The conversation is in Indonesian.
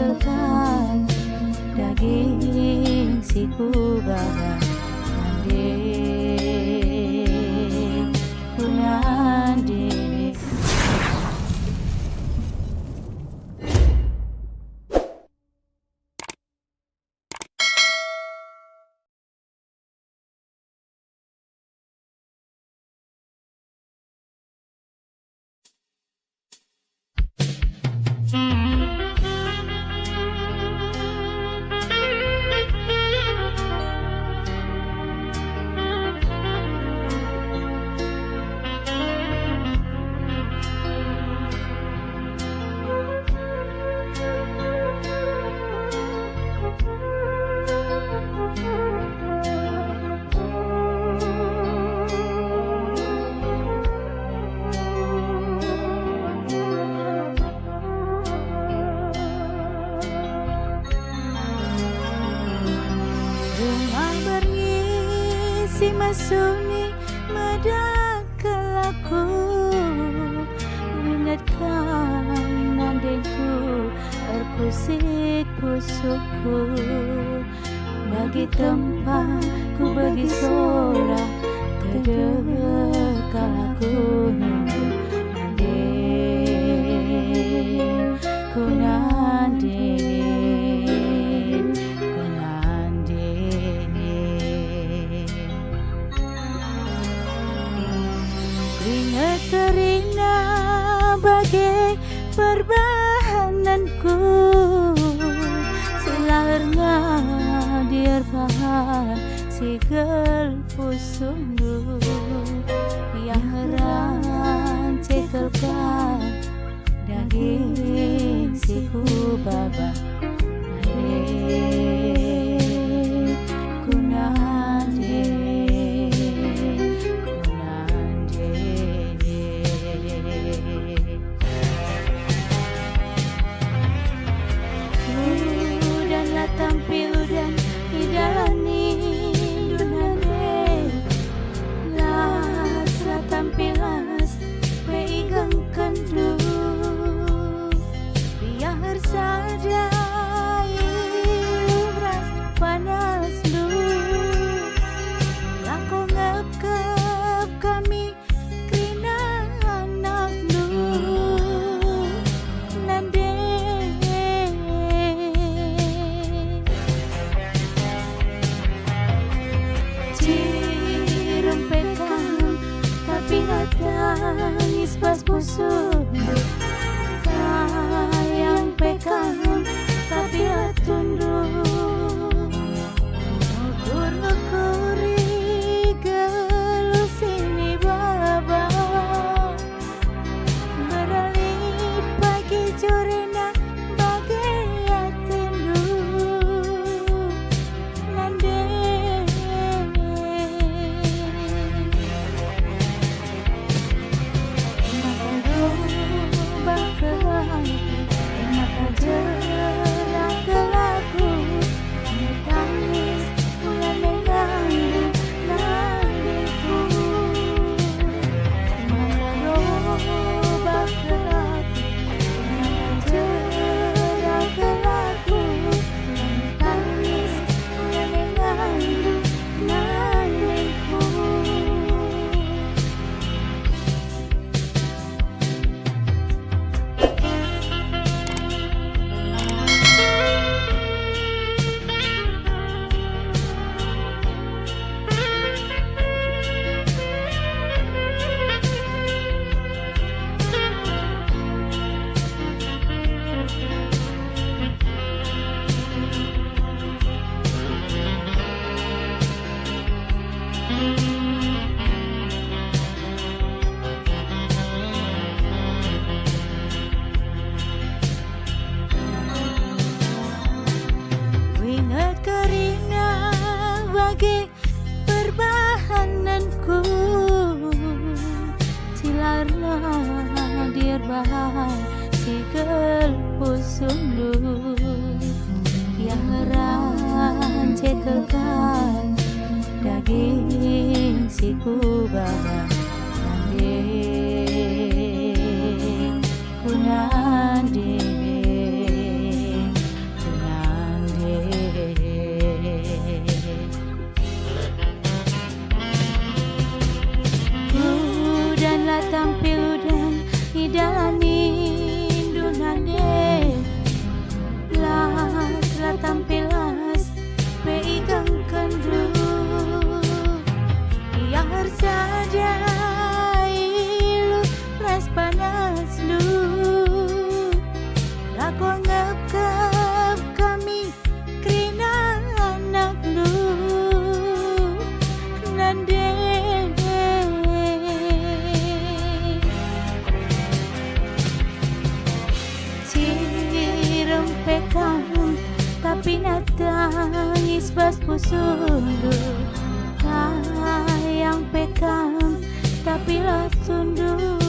cekelkan daging siku baba nande kunande. Si masuni madakalaku ingatkan nandeku terpusik pusukku bagi tempat ku bagi sorak terdekalaku nunggu nande ku nande. Terina bagai perbahananku silarnya dirbahan sigel pusundu yang heran cekelkan daging siku baba tampil dan idani dunane las la tampilas pegang kendu biar saja ilubras panas lu lako ngep kami krina anak lu nande. Tapi tangis pas pusuk sayang pekan tapi tunduk ukur-ukuri gelus ini baba beralit pagi jorena bagai atendu nande. Bagai perbahananku silarna dirbahan sigel pusundu yang heran cekelkan daging siku baba nande kunande sunduk, sayang pekang tapi lah sunduk.